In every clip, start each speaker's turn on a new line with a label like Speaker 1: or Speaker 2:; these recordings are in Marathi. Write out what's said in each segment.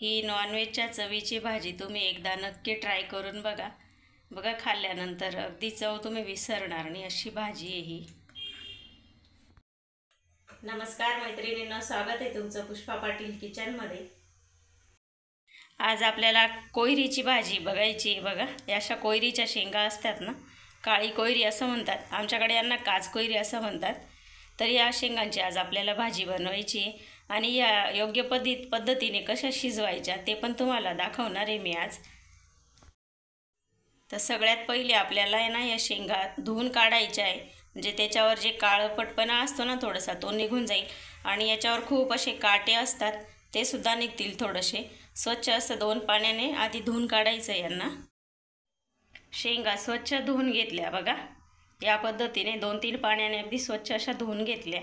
Speaker 1: ही नॉनव्हेजच्या चवीची भाजी तुम्ही एकदा नक्की ट्राय करून बघा. बघा, खाल्ल्यानंतर अगदी चव तुम्ही विसरणार नाही अशी भाजी आहे ही. नमस्कार मैत्रिणींनो, स्वागत आहे तुमचं पुष्पा पाटील किचनमध्ये. आज आपल्याला कोयरीची भाजी बघायची आहे. बघा, या अशा कोयरीच्या शेंगा असतात ना, काळी कोयरी असं म्हणतात, आमच्याकडे यांना काच कोयरी असं म्हणतात. तर या शेंगांची आज आपल्याला भाजी बनवायची आहे आणि या योग्य पद्धतीने कशा शिजवायच्या ते पण तुम्हाला दाखवणार आहे मी आज. तर सगळ्यात पहिले आपल्याला आहे ना, या शेंगा धुवून काढायच्या आहे, म्हणजे त्याच्यावर जे काळपटपणा असतो ना थोडासा तो निघून जाईल. आणि याच्यावर खूप असे काटे असतात ते सुद्धा निघतील थोडेसे. स्वच्छ असं 2 पाण्याने आधी धुवून काढायचं यांना. शेंगा स्वच्छ धुवून घेतल्या. बघा, या पद्धतीने 2-3 पाण्याने अगदी स्वच्छ अशा धुवून घेतल्या.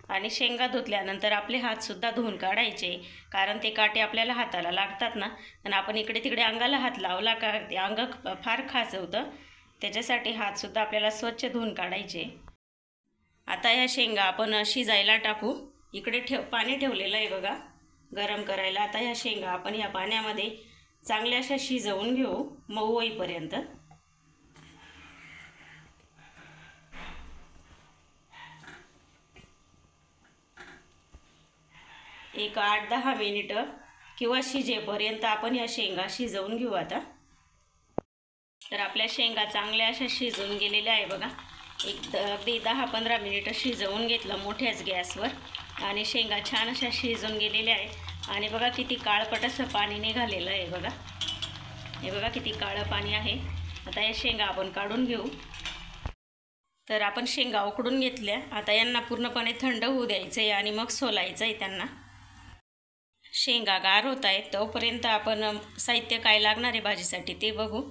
Speaker 1: आणि शेंगा धुतल्यानंतर आपले हातसुद्धा धुवून काढायचे, कारण ते काटे आपल्याला हाताला लागतात ना, आणि आपण इकडे तिकडे अंगाला हात लावला का ते अंग फार खाजवतं. त्याच्यासाठी हातसुद्धा आपल्याला स्वच्छ धुवून काढायचे. आता ह्या शेंगा आपण शिजायला टाकू. इकडे पाणी ठेवलेलं आहे बघा गरम करायला. आता ह्या शेंगा आपण या पाण्यामध्ये चांगल्या अशा शिजवून घेऊ मऊ होईपर्यंत. एक 8-10 मिनिटं किंवा शिजेपर्यंत आपण या शेंगा शिजवून घेऊ. आता तर आपल्या शेंगा चांगल्या अशा शिजवून गेलेल्या आहे बघा. अगदी 10-15 मिनिटं शिजवून घेतलं मोठ्याच गॅसवर आणि शेंगा छान अशा शिजून गेलेल्या आहे. आणि बघा किती काळपट असं पाणी निघालेलं आहे. बघा, हे बघा किती काळं पाणी आहे. आता या शेंगा आपण काढून घेऊ. तर आपण शेंगा उकडून घेतल्या. आता यांना पूर्णपणे थंड होऊ द्यायचं आहे आणि मग सोलायचं आहे त्यांना. शेंगा गार होत आहेत तोपर्यंत आपण साहित्य काय लागणार आहे भाजीसाठी ते बघू.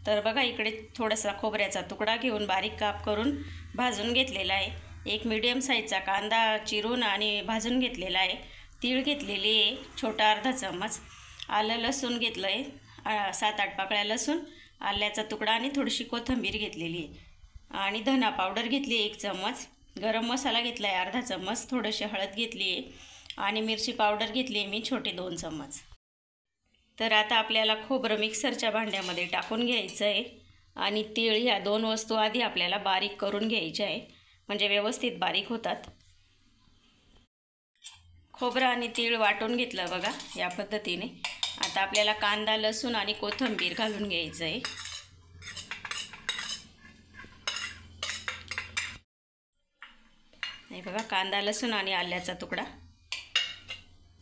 Speaker 1: तर बघा, इकडे थोडासा खोबऱ्याचा तुकडा घेऊन बारीक काप करून भाजून घेतलेला आहे. एक मीडियम साईजचा कांदा चिरून आणि भाजून घेतलेला आहे. तीळ घेतलेली आहे छोटा अर्धा चम्मच. आलं लसूण घेतलं आहे 7-8 पाकळ्या लसूण, आल्याचा तुकडा आणि थोडीशी कोथिंबीर घेतलेली आहे. आणि धना पावडर घेतली 1 चम्मच. गरम मसाला घेतला आहे अर्धा चम्मच. थोडीशी हळद घेतली आहे आणि मिरची पावडर घेतली आहे मी छोटे 2 चम्मच. तर आता आपल्याला खोबरं मिक्सरच्या भांड्यामध्ये टाकून घ्यायचं आहे. आणि तीळ ह्या 2 वस्तू आधी आपल्याला बारीक करून घ्यायच्या आहे, म्हणजे व्यवस्थित बारीक होतात. खोबरं आणि तीळ वाटून घेतलं बघा या पद्धतीने. आता आपल्याला कांदा लसूण आणि कोथिंबीर घालून घ्यायचं आहे. हे बघा, कांदा लसूण आणि आल्याचा तुकडा.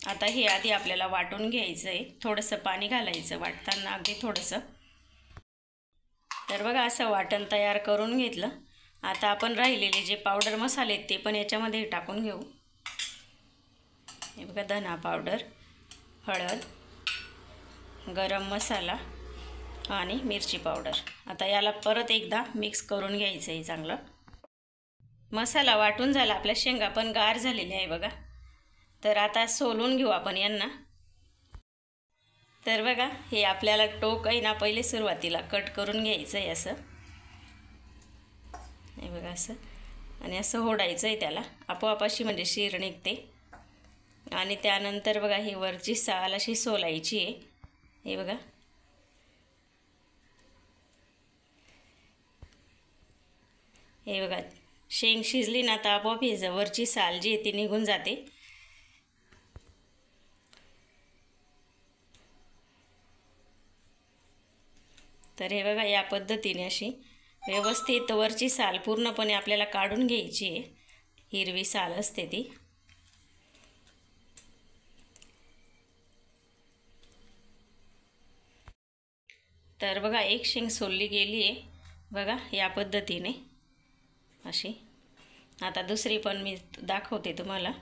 Speaker 1: आता हे आधी आपल्याला वाटून घ्यायचं आहे. थोडंसं पाणी घालायचं वाटताना, अगदी थोडंसं. तर बघा, असं वाटण तयार करून घेतलं. आता आपण राहिलेले जे पावडर मसाले आहेत ते पण याच्यामध्ये टाकून घेऊ. हे बघा, धना पावडर, हळद, गरम मसाला आणि मिरची पावडर. आता याला परत एकदा मिक्स करून घ्यायचं आहे चांगलं. मसाला वाटून झाला. आपल्या शेंगा पण गार झालेल्या आहे बघा. तर आता सोलून घेऊ आपण यांना. तर बघा, हे आपल्याला टोक आहे ना पहिले सुरुवातीला कट करून घ्यायचं आहे असं. हे बघा असं, आणि असं ओढायचं आहे त्याला. आपोआप अशी म्हणजे शीर निघते. आणि त्यानंतर बघा, ही वरची साल अशी सोलायची आहे. हे बघा, हे बघा, शेंग शिजली ना तर आपोआप ही वरची साल जी आहे ती निघून जाते. तर हे बघा, या पद्धतीने अशी व्यवस्थित वरची साल पूर्णपणे आपल्याला काढून घ्यायची आहे. हिरवी साल असते ती. तर बघा, एक शेंग सोलली गेली आहे बघा या पद्धतीने अशी. आता दुसरी पण मी दाखवते तुम्हाला.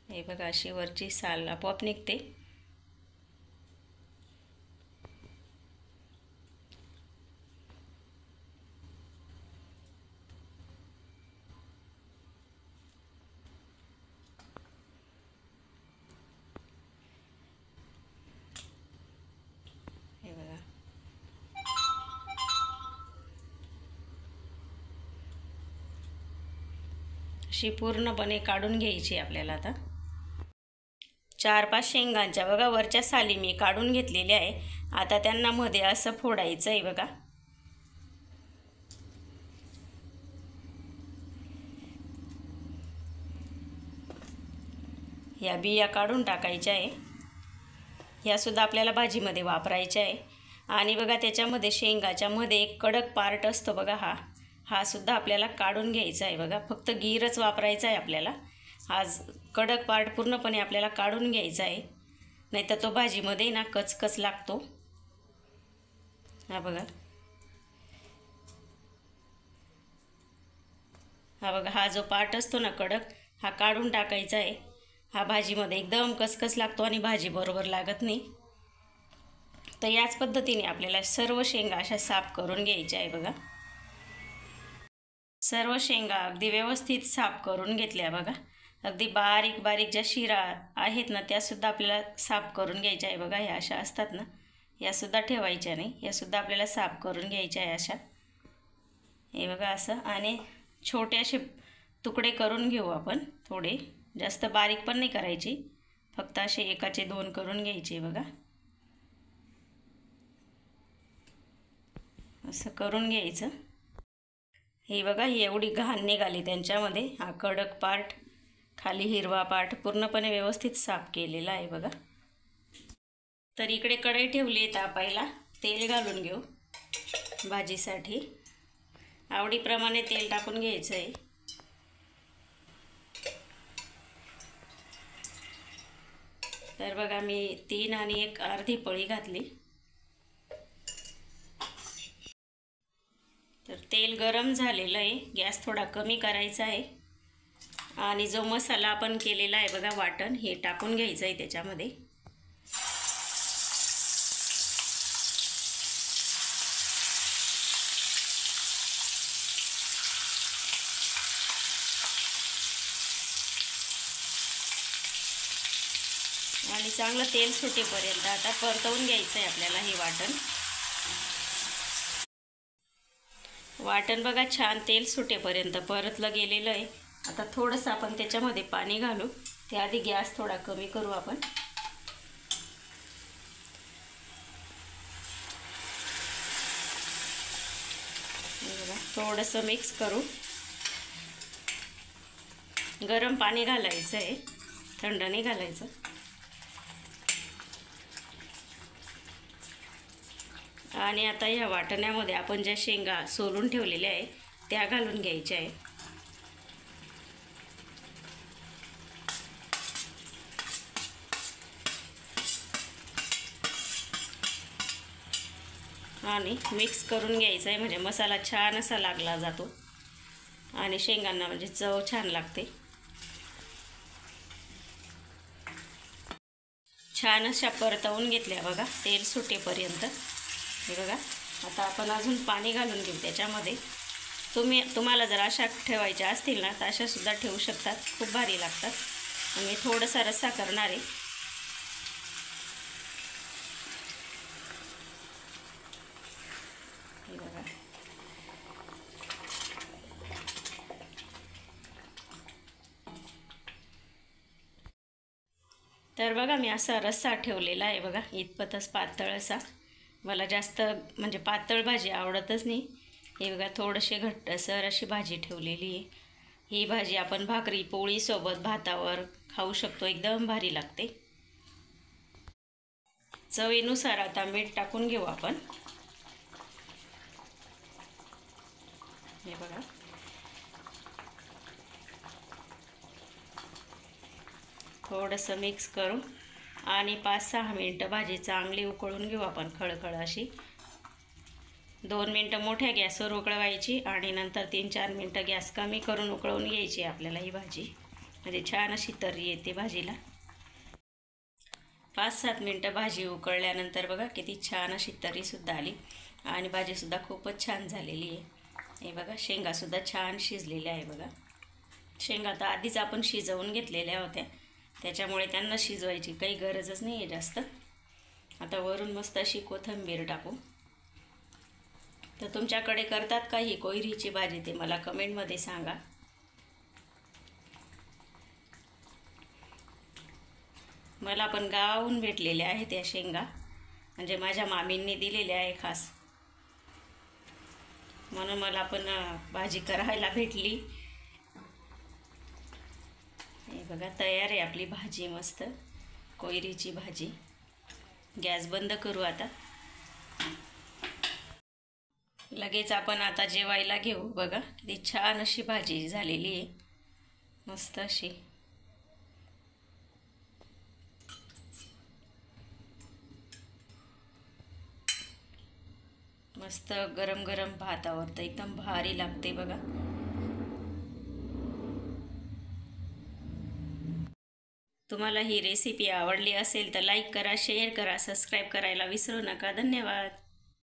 Speaker 1: हे बघा, अशी वरची साल आपोआप निघते. हे बघा, अशी पूर्णपणे काढून घ्यायची आपल्याला आता. 4-5 शेंगांच्या बघा वरच्या साली मी काढून घेतलेल्या आहे. आता त्यांना मध्ये असं फोडायचं आहे बघा. ह्या बिया काढून टाकायच्या आहे. ह्यासुद्धा आपल्याला भाजीमध्ये वापरायच्या आहे. आणि बघा त्याच्यामध्ये शेंगाच्या मध्ये एक कडक पार्ट असतो बघा, हा सुद्धा आपल्याला काढून घ्यायचा आहे बघा. फक्त गीरच वापरायचा आहे आपल्याला. आज कडक पार्ट पूर्णपणे आपल्याला काढून घ्यायचा आहे, नाहीतर तो भाजीमध्ये ना कचकच लागतो. हा बघा, हा जो पार्ट असतो ना कडक, हा काढून टाकायचा आहे. हा भाजीमध्ये एकदम कचकच लागतो आणि भाजी बरोबर लागत नाही. तर याच पद्धतीने आपल्याला सर्व शेंगा अशा साफ करून घ्यायच्या आहे बघा. सर्व शेंगा अगदी व्यवस्थित साफ करून घेतल्या बघा. अगदी बारीक बारीक ज्या शिरा आहेत ना त्यासुद्धा आपल्याला साफ करून घ्यायच्या आहे बघा. ह्या अशा असतात ना, यासुद्धा ठेवायच्या नाही, यासुद्धा आपल्याला साफ करून घ्यायच्या आहे अशा. हे बघा असं. आणि छोटे असे तुकडे करून घेऊ आपण. थोडे जास्त बारीक पण नाही करायची, फक्त असे 1चे 2 करून घ्यायचे बघा. असं करून घ्यायचं. हे बघा, ही एवढी घाण निघाली त्यांच्यामध्ये. हा कडक पार्ट, खाली हिरवा पार्ट पूर्णपणे व्यवस्थित साफ केलेला आहे बघा. तर इकडे कढई ठेवली आहे तापायला. तेल घालून घेऊ भाजीसाठी. आवडीप्रमाणे तेल टाकून घ्यायचं आहे. तर बघा मी 3 आणि 1 अर्धी पळी घातली. तर तेल गरम झालेलं आहे. गॅस थोडा कमी करायचा आहे. आणि जो मसाला आपण केलेला आहे बघा वाटण, हे टाकून घ्यायचं आहे त्याच्यामध्ये. आणि चांगलं तेल सुटेपर्यंत आता परतवून घ्यायचं आहे आपल्याला हे वाटण. वाटण बघा छान तेल सुटेपर्यंत परतलं गेलेलं आहे. आता थोडंसं आपण त्याच्यामध्ये पाणी घालू. त्याआधी गॅस थोडा कमी करू आपण. थोडंसं मिक्स करू. गरम पाणी घालायचं आहे, थंड नाही घालायचं. आणि आता ह्या वाटण्यामध्ये आपण ज्या शेंगा सोलून ठेवलेल्या आहे त्या घालून घ्यायच्या आहे. आणि मिक्स करून घ्यायचं आहे, म्हणजे मसाला छान असा लागला जातो आणि शेंगांना म्हणजे चव छान लागते. छान अशा परतवून घेतल्या बघा तेल सुटेपर्यंत. हे बघा, आता आपण अजून पाणी घालून घेऊ त्याच्यामध्ये. तुम्हाला जर अशा ठेवायच्या असतील ना तर अशासुद्धा ठेवू शकतात, खूप भारी लागतात. मी थोडासा रस्सा करणार आहे. हे बघा, तर बघा मी असा रस्सा ठेवलेला आहे बघा, इतपतच पातळ असा. मला जास्त म्हणजे पातळ भाजी आवडतच नाही. हे बघा थोडेसे घट्टसर अशी भाजी ठेवलेली आहे. ही भाजी आपण भाकरी पोळीसोबत भातावर खाऊ शकतो, एकदम भारी लागते. चवीनुसार आता मीठ टाकून घेऊ आपण. हे बघा, थोडंसं मिक्स करू आणि 5-6 मिनटं भाजी चांगली उकळून घेऊ आपण, खळखळ अशी. 2 मिनटं मोठ्या गॅसवर उकळवायची आणि नंतर 3-4 मिनटं गॅस कमी करून उकळवून घ्यायची आपल्याला ही भाजी, म्हणजे छान अशी तर्री येते भाजीला. 5-7 मिनटं भाजी उकळल्यानंतर बघा किती छान अशी तर्रीसुद्धा आली आणि भाजीसुद्धा खूपच छान झालेली आहे. हे बघा, शेंगासुद्धा छान शिजलेल्या आहे बघा. शेंगा तर आधीच आपण शिजवून घेतलेल्या होत्या, त्याच्यामुळे त्यांना शिजवायची काही गरजच नाही आहे जास्त. आता वरून मस्त अशी कोथिंबीर टाकू. तर तुमच्याकडे करतात का ही कोयरीची भाजी ते मला कमेंटमध्ये सांगा. मला पण गावाहून भेटलेल्या आहेत या शेंगा, म्हणजे माझ्या मामींनी दिलेल्या आहे खास, म्हणून मला पण भाजी करायला भेटली. हे बघा तयार आहे आपली भाजी, मस्त कोयरीची भाजी. गॅस बंद करू आता. लगेच आपण आता जेवायला घेऊ. बघा किती छान अशी भाजी झालेली आहे, मस्त अशी. मस्त गरम गरम भातावर तर एकदम भारी लागते बघा. तुम्हाला ही रेसिपी आवडली असेल तर लाईक करा, शेअर करा, सबस्क्राईब करायला विसरू नका. धन्यवाद.